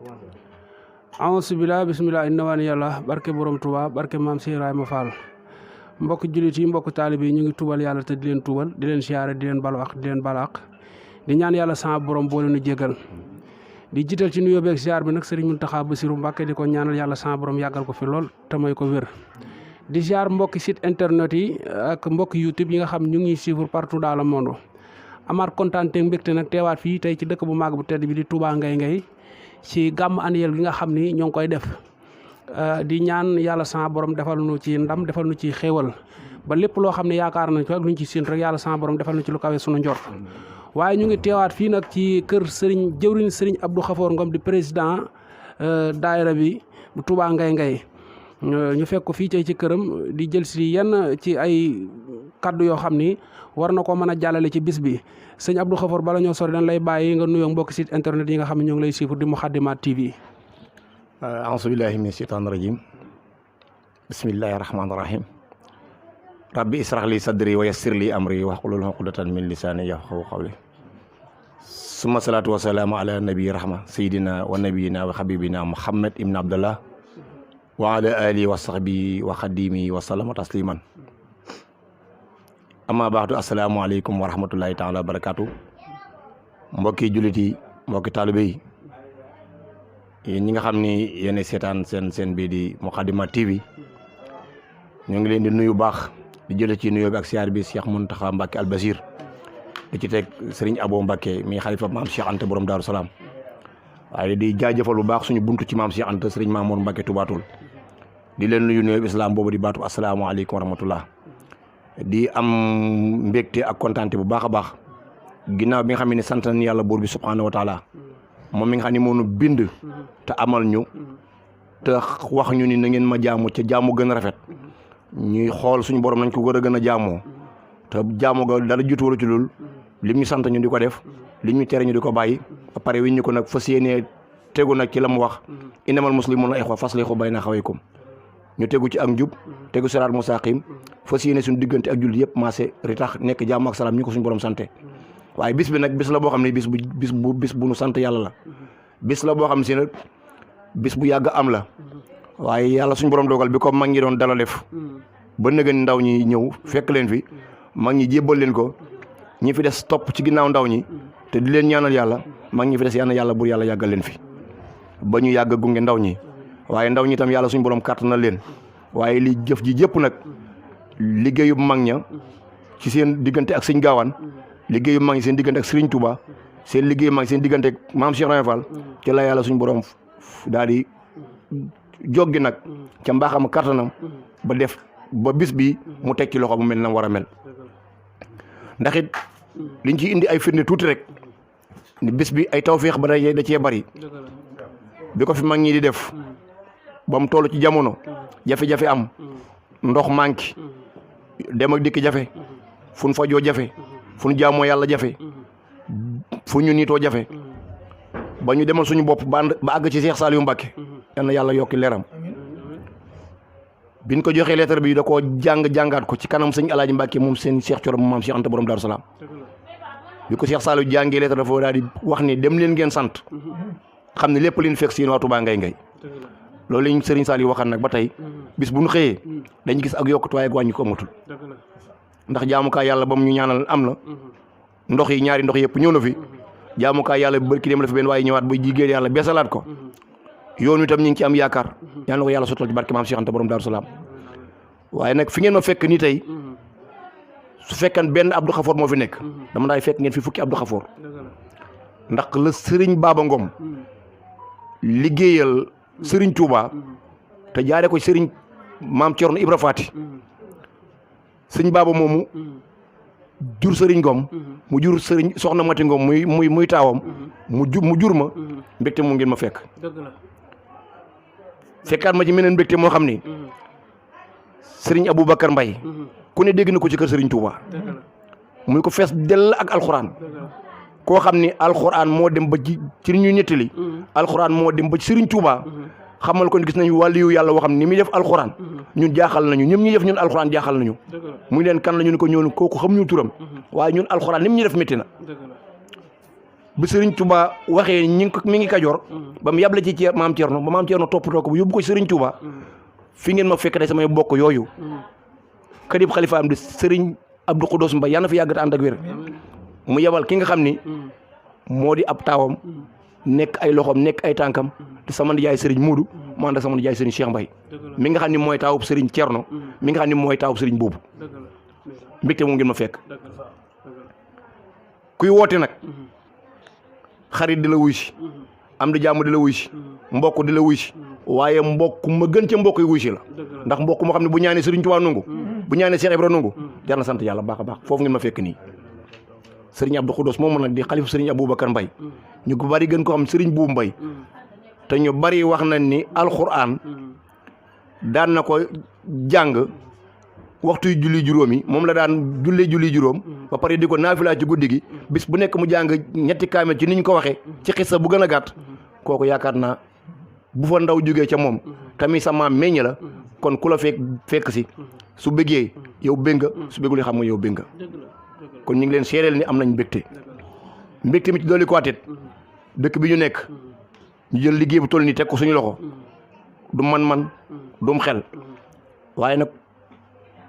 Bismillah bismillah inna wani yàlla barke borom Tuuba barke maam Cheikh Ibrahima Fall mbokk jullit yi mbokk taalibe yi ñu ngi tubal yàlla te di leen tubal di leen siyaare di leen balu ak di leen balaq di ñaan yàlla sama borom boole nu jégal di jiital ci nuyoo beeg siyaar bi nag Serigne Mountakha Bassirou Mbacké di ko ñaanal yàlla sama borom yàggal ko fi lool te may ko wér di siyaar mbokki site internet yi ak mbokki YouTube yi nga xam ñu ngi suivre partout dans le monde amaat kontaan te mbégte nag teewaat fii tey ci dëkk bu màgg bu tedd bi di Touba Ngay Ngay ci gàmm annuel gi nga xam ni ñoo ngi koy def di ñaan yàlla sama borom defal nu ci ndam defal nu ci xéewal ba lépp loo xam ne yaakaar nañ ko ak luñ ci séen rek yàlla sama borom defal nu ci lu kawe sunu njort waaye ñu ngi teewaat fii nag ci kër Serigne jëwriñ Serigne Abdou Khafor Ngom di président daayira bi bu Touba Ngay Ngay ñu fekk ko fii tey ci këram di jël si yenn ci ay kaddu yoo xam ni war na ko mën a jàllale ci bis bi sëñ Abdou Khafor bala ñoo sori dañ lay bàyyi nga nuyoo mbokki site internet yi nga xam ne ñoo ngi lay suivre di Moukhaddamatoul TV. a'uuzu billaahi mina shaytaani rajiim bismillaahi rahmaani rahiim rabbi israh li sadri wa yassir li amri wahlul uqdatan min lisaani yafqahu qawli summa salaatu wa salaamu ala nabi rahma sayyidina wa nabiyina wa habibina Muhammad ibn Abdallah wa ala alihi wa sahbihi wa xadimi wa sallama tasliman amma baadu assalaamu aleykum wa rahmatullahi taala wa barakaatu mbokki jullit yi mbokki taalibe yi yéen ñi nga xam ni yéen seetaan seen bii di Moukhaddamatoul TV ñoo ngi leen di nuyu baax di jële ci nuyoo bi ak siyaar bi Cheikh Mountakha Mbacké Al Basir di ci teg Serigne Abo Mbacké mi xalifa maam Cheikh Anta borom Daaru Salaam waaye di jaajëfal bu baax suñu buntu ci maam Cheikh Anta Serigne Mamour Mbacké Toubatul di leen nuyu nuyoo islam boobu di baatu asalaamaaleykum wa rahmatullah di am mbégte ak kontaante bu baax a baax ginnaaw bi nga xam ne sant nañu yàlla buur bi subhanahu wa taala moom mi nga xam ne moo nu bind te amal ñu te wax ñu ni na ngeen ma jaamu ca jaamu gën a rafet ñuy xool suñu borom nañ ko war a gën a jaamoo te jaamu ga dara jiitu wala ci loolu lim ñu sant ñu di ko def lim ñu tere ñu di ko bàyyi ba pare wi ñu ko nag fas yéenee tegu nag ci la mu wax innamal muslimuuna ixwa faslihu bayna axawaykum ñu tegu ci ak njub tegu siraat mustaqim fas yéene suñu diggante ak jullit yëpp maase ritax nekk jàmm ak salaam ñu ko suñu borom sante waaye bis bi nag bis la boo xam ne bis bu nu sant yàlla la bis la boo xam ne si nag bis bu yàgg am la waaye yàlla suñu borom dogal bi ko mag ñi doon dala def ba nëgën ndaw ñi ñëw fekk leen fi mag ñi jébbal leen ko ñi fi des topp ci ginnaaw ndaw ñi te di leen ñaanal yàlla mag ñi fi des yàlla bur yàlla yàggal leen fi ba ñu yàgg gunge ndaw ñi waaye ndaw ñi tam yàlla suñu borom kàttanal leen waaye li jëf ji jëpp nag liggéeyu mag ña ci seen diggante ak sëñ Gaawaan liggéeyu mag ñi seen diggante ak Serigne Touba seen liggéeyu mag ñi seen diggante ak maam Cheikh Ibrahima Fall ci la yàlla suñu borom daal di joggi nag ca mbaaxam kàttanam ba def ba bis bi mu teg ci loxo mu mel na war a mel ndax it liñ ci indi ay firnde tuuti rek ni bis bi ay tawféex ba da cee bari bi ko fi mag ñi di def ba mu toll ci jamono jafe-jafe am ndox manqué dem ak dikk jafe fu ñu fajoo jafe fu ñu jaamoo yàlla jafe fu ñu niitoo jafe ba ñu demal suñu bopp ba àgg ci Cheikh Saliou Mbacké yal na yàlla yokki leeram biñ ko joxee lettre bi da koo jàngaat ko ci kanam sëñ Alaaji Mbacké moom seen Cheikh Thioro moom maam Cheikh Anta borom Daaru Salaam bi ko Cheikh Saliou jàngee lettre dafa daal di wax ni dem leen ngeen sant xam ne lépp liñ fekk si yéen waa Touba Ngay Ngay loolu lañ Serigne Saliou waxaat nag ba tey bis bu ñu xëyee dañu gis ak yokkut waaye ak wàññi ko amatul ndax jaamukaay yàlla ba mu ñu ñaanal am na ndox yi ñaari ndox yëpp ñëw na fi jaamukaay yàlla bi barki dem la fi benn waaye ñëwaat ba jigéen yàlla beesalaat ko yoon wi tam ñu ngi ci am yaakaar yal na ko yàlla sottal ci barke maam Cheikh Anta borom Daaru Salaam waaye nag fi ngeen ma fekk nii tey su fekkan benn Abdou Khafor moo fi nekk dama daay fekk ngeen fi fukki Abdou Khafor ndax la Serigne Baba Ngom liggéeyal Serigne Touba te jaare ko Serigne maam Thierno Ibra Fati Serigne Baba moomu jur Serigne Ngom mu jur Serigne Soxna Mati Ngom muy taawam mu jur ma mbégte mu ngeen ma fekk fekkaat ma ci meneen mbégte moo xam ni Serigne Aboubacar Mbaye ku ne dégg na ko ci kër Serigne Touba muy ko fees dell ak alxuraan koo xam ni alxuraan moo dem ba ci ñu ñettali alxuraan moo dem ba ci Serigne Touba xamal ko ni gis nañu wàllu yàlla woo xam ni muy def alxuraan ñun jaaxal nañu ñoom ñuy def ñun alxuraan jaaxal nañu muy leen kan la ñu ni ko ñoonu kooku xam ñu turam waaye ñun alxuraan ni mu ñu def métti na bi Serigne Touba waxee mi ngi Kajoor ba mu yàble ci maam Thierno ba maam Thierno toppatoo ko ba yóbbu ko Serigne Touba fi ngeen ma fekk tey samay bokk yooyu kadib xalifa am di Serigne Abdou Khoudoss Mbaye yàlla na fi yàgg te ànd ak wér mu yebal ki nga xam ni moo di ab taawam nekk ay loxoom nekk ay tànkam te sama nijaay Serigne Modou mu ànd ak sama nijaay Serigne Cheikh Mbaye mi nga xam ni mooy taawub Serigne Thierno mi nga xam ni mooy taawub Serigne boobu mbégte moom ngeen ma fekk kuy woote nag xarit di la wuy si am di jàmm di la wuy si mbokk di la wuy si waaye mbokk ma gën ca mbokk yi wuy si la ndax mbokk moo xam ne bu ñaanee Serigne Touba nungu bu ñaanee Cheikh Ibra nungu jar na sant yàlla baax a baax foofu ngeen ma fekk nii Serigne Abdou Khoudoss moom nag di xalifu Serigne Aboubacar Mbaye ñu ko bari gën ko xam Serigne Boubou Mbaye te ñu bari wax nañ ni alxuraan daan na ko jàng waxtu julli juróomi moom la daan julli juróom ba pare di ko naafila ci guddi gi bis bu nekk mu jàng ñetti kaamel ci ni ñu ko waxee ci xissa bu gën a gàtt kooku yaakaar naa bu fa ndaw jógee ca moom tamit sa maam meññ la kon ku la fekk si su bëggee yow bëgg nga su bëggul xam nga yow bëgg nga kon ñu ngi leen seedeel ni am nañ mbégte mi ci dolli ko atet dëkk bi ñu nekk ñu jël liggéey bu toll nii teg ko suñu loxo du man dum xel waaye nag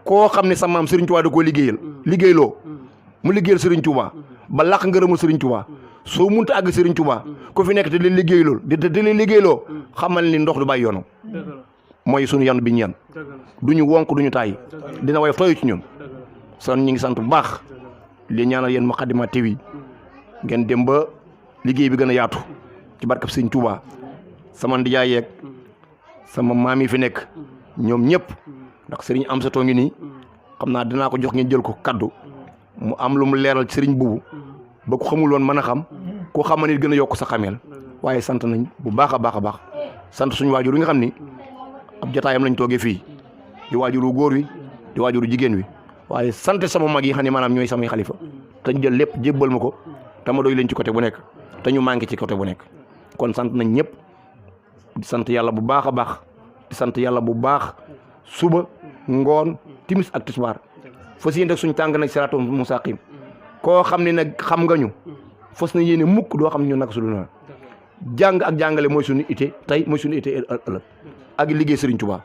koo xam ne sa maam Serigne Touba da koo liggéeyloo mu liggéeyal Serigne Touba ba làq ngërëmu Serigne Touba soo munta àgg Serigne Touba ku fi nekk te leen liggéeyloo di leen liggéeyloo xamal ni ndox du bàyyi yoonam mooy sunu yan bi ñu yan duñu wonk duñu tàyyi dina woyof tooyu ci ñun son ñu ngi sant bu baax li ñaanal yéen Moukhaddamatoul TV ngeen dem ba liggéey bi gën a yaatu ci barkab Serigne Touba sama ndijaay yeeg sama maam yi fi nekk ñoom ñëpp ndax Serigne Amsatou ngi nii xam naa dinaa ko jox ngeen jël ko kaddu mu am lu mu leeral ci Serigne Boubou ba ko xamul woon mën a xam koo xamal nit gën a yokk sa xameel waaye sant nañ bu baax a baax a baax sant suñu waajur yi nga xam ni ab jotaayam lañ toogee fii di waajuru góor wi di waajuru jigéen wi waaye sant sama mag yi xam ne maanaam ñooy samay xalifa te ñu jël lépp jébbal ma ko te ma doy leen ci côté bu nekk te ñu manqué ci côté bu nekk kon sant nañ ñëpp di sant yàlla bu baax a baax di sant yàlla bu baax suba ngoon timis ak tisbaar fas yéene rek suñu tàng nag siraatul mustaqim koo xam ne nag xam nga ñu fas na yéene mukk doo xam ñu nag su dul na jàng ak jàngale mooy suñu ité tey mooy suñu ité ëllëg ak liggéey Serigne Touba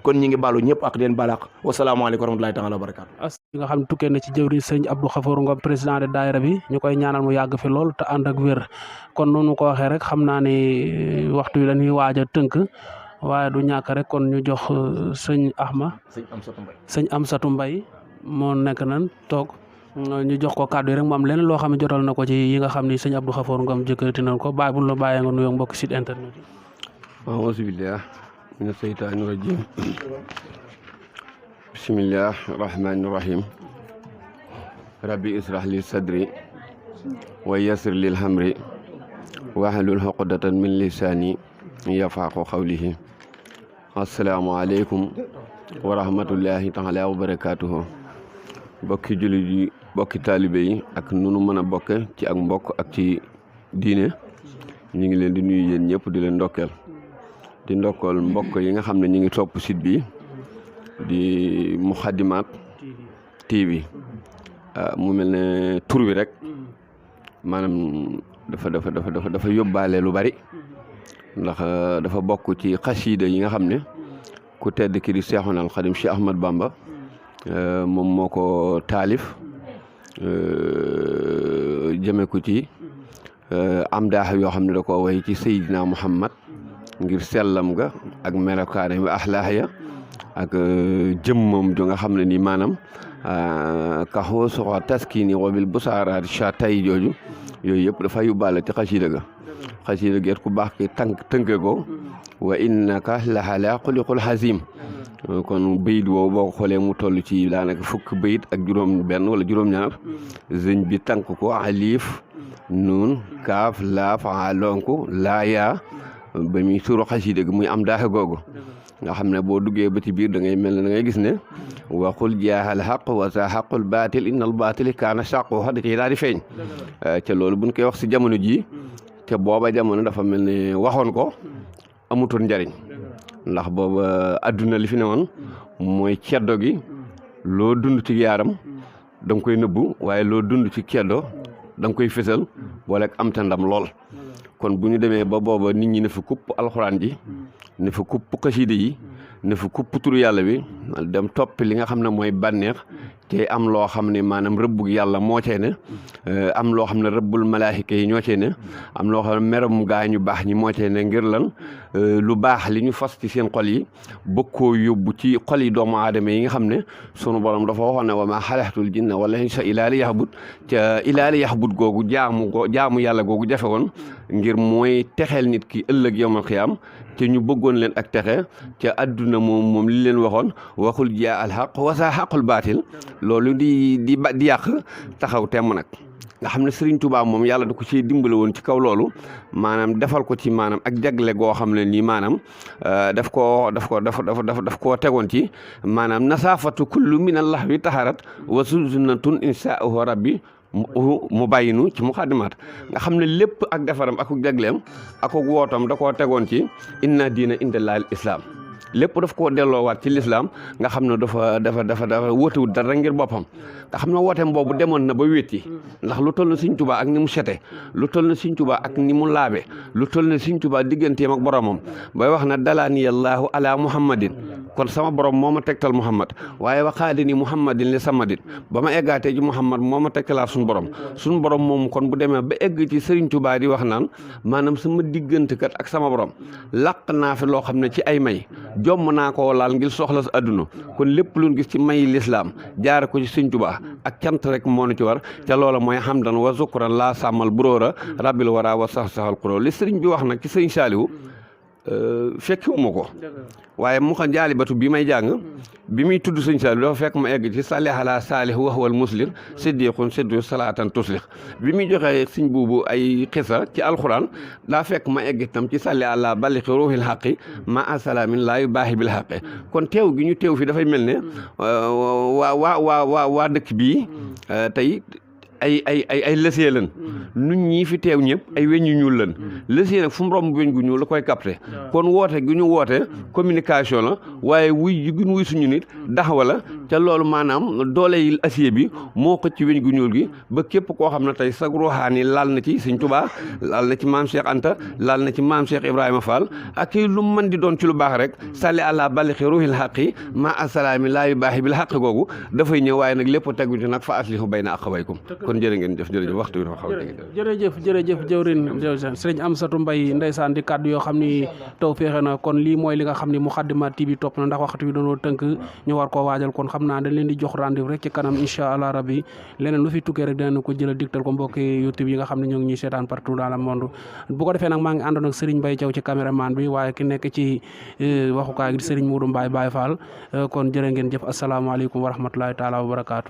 kon ñi ngi baalu ñëpp ak leen balaax wasalaamaaleykum wa rahmatulahi taala wa barakaatu as nga xam ne tukkee na ci jëwri sëñ Abdou Khafour Ngom président de daayira bi ñu koy ñaanal mu yàgg fi lool te ànd ak wér kon noonu ko waxee rek xam naa ne waxtu wi dañuy waaj a tënk waaye du ñàkk rek kon ñu jox sëñ Amsatou Mbaye moo nekk nan toog ñu jox ko kàddu yi rek mu am leneen loo xam ne jotal na ko ci yi nga xam ni sëñ Abdou Khafour Ngom jëkkati nañ ko bàyyi bu ñu la bàyyee nga nuyoo mbokk site internet yi. auzu billah mina seytaani rajim bismillah rahmaani rahim rabbi israh li sadri wa yassir lil hamri wahlul uqdatan min lisani yafaqahu qawlihi asalaamaaleykum wa rahmatullahi taala wa barakatuhu bokki jullit yi bokki taalibe yi ak nunu mën a bokke ci ak mbokk ak ci diine ñu ngi leen di nuyu yéen ñëpp di leen ndokkeel di ndokkool mbokk yi nga xam ne ñu ngi topp site bi di Moukhaddamatoul TV mu mel ne tur wi rek maanaam dafa yóbbaale lu bari ndax dafa bokk ci xasiida yi nga xam ne ku tedd ki di Seexunal Xadim Cheikh Ahmad Bamba moom moo ko taalif jëme ko ci am daax yoo xam ne da ko way ci Seydina Muhammad ngir sellam ga ak melokaane bi axlaax ya ak jëmmam jo nga xam ne nii maanaam kaxoo soxo taskini wabil busaaraat cha tay jooju yooyu yëpp dafa yóbbaale ci xasiida ga xasiida geet ku baax ki tënke ko wa innaka laxala xuliqul xasim kon bayit woowu boo ko xoolee mu toll ci daanaka fukk bayit ak juróom benn wala juróom-ñaar sëñ bi tànk ko alif nuun kaaf laaf alonku laayaa ba muy suru xasiida gi muy am daaxe googu nga xam ne boo duggee ba ci biir da ngay mel ne da ngay gis ne waxul jaaxal xaq wa sa xaqul baatil innal baatili kaana saqoo da ciy daal di feeñ ca loolu buñ koy wax si jamono ji te booba jamono dafa mel ne waxoon ko amutoon njariñ ndax booba adduna li fi ne woon mooy ceddo gi loo dund ci yaaram da nga koy nëbbu waaye loo dund ci ceddo da nga koy fésal boole ak am ta ndam lool kon bu ñu demee ba booba nit ñi ne fa kupp alxuraan ji ne fa kupp xasida yi ne fa kupp turu yàlla bi dem topp li nga xam ne mooy bànneex te am loo xam ne maanaam rëbbug yàlla moo cee ne am loo xam ne rëbbul malaahika yi ñoo cee ne am loo xam ne meram gaa ñu baax ñi moo cee ne ngir lan lu baax li ñu fas ci seen xol yi bëgg koo yóbbu ci xol yi doomu aadama yi nga xam ne sunu borom dafa waxoon ne wa maa xalaqtul jinna wala insa illaa liya'bud ca illaa liya'bud googu jaamu yàlla googu jafe woon ngir mooy texeel nit ki ëllëg yawmal qiyaam te ñu bëggoon leen ak texe ca àdduna moom li leen waxoon waxul jaa al xaq wasa xaqul baatil loolu di yàq taxaw temm nag nga xam ne Serigne Touba moom yàlla da ko ci dimbale woon ci kaw loolu maanaam defal ko ci maanaam ak jagle goo xam ne nii maanaam daf koo tegoon ci maanaam nasaafatu kullu min allah wi taharat wa sunnatun insaahu rabbi mu bàyyinu ci muxaddimaat nga xam ne lépp ak defaram ak jagleem ak wootam da koo tegoon ci inna diina indallaahil islaam lépp daf koo delloowaat ci lislaam nga xam ne dafa wóotewut dara ngir boppam nga xam ne wooteem boobu demoon na ba wéeti ndax lu toll na Sëñ Tuubaa ak ni mu sete lu toll na Sëñ Tuubaa ak ni mu laabe lu toll na Sëñ Tuubaa digganteem ak boromam bay wax na dalaaniyallaahu ala muhammadin kon sama borom moo ma tegtal muhammad waaye waxaadini muhammadin li samadin ba ma eggaatee ji muhammad moo ma tegtalaat suñu borom moom kon bu demee ba egg ci Sëriñ Tuubaa di wax naan maanaam sama diggante kat ak sama borom laq naa fi loo xam ne ci ay may jomm naa koo laal ngir soxla sa adduna kon lépp luñ gis ci may lislaam jaare ko ci Sëñ Tuubaa ak cant rek moo nu ci war te loola mooy hamdan wa zukran laa sàmmal buróora rabbil wara wa saxal xuróor li sëriñ bi wax nag ci sëriñ Saaliwu fekkiwuma ko waaye mu xam jaalibatu bi may jàng bi muy tudd sëñ Saaliw dafa fekk ma egg ci salli ala saalih wa huwal muslir siddiqun siddu salaatan tuslih bi muy joxee sëñ buubu ay xisa ci alxuraan daa fekk ma egg itam ci salli ala balixi ruuxil xaqi ma asalaamin laa yu baaxi bil xaqi kon teew gi ñu teew fi dafay mel ne waa dëkk bii tey ay lësee lan nun ñii fi teew ñëpp ay weñ yu ñuul lan lësee nag fu mu romb weñ gu ñuul la koy capté kon woote gi ñu woote communication la waaye wuy gi wuy suñu nit daxawa la ca loolu maanaam doole yi acier bi moo xëcc ci weñ gu ñuul gi ba képp koo xam ne tey sag ruuxaani laal na ci Sëñ Tuubaa laal na ci maam Cheikh Anta laal na ci maam Cheikh Ibrahima Fall ak lu mën di doon ci lu baax rek salli àla balixi ruuxil xaqi ma asalaami laa yu baaxi bil xaqi googu dafay ñëw waaye nag lépp tegu ci nag fa aslihu bayna axawaykum kon jërë ngeen jëf jërëjëf waxtu bi dafa xaw jërëjëf jëwrin sëriñ Amsatou Mbaye ndeysaan di kàddu yoo xam ni taw féexe na kon lii mooy li nga xam ni Moukhaddamatoul TV topp na ndax waxtu bi doonoo tënk ñu war koo waajal kon xam naa dañ leen di jox rendez-vous rek ci kanam incha allah rabbi leneen lu fi tukkee rek danañ ko jël digtal ko mbokki YouTube yi nga xam ne ñoo ngi ñuy seetaan partout dans le monde bu ko defee nag maa ngi àndoon ak Serigne Mbaye Thiaw ci caméraman bi waaye ki nekk ci waxukaay gi Serigne Modou Mbaye Baye Fall kon jërë ngeen jëf asalaamaaleykum wa rahmatulahi taala wa barakaatu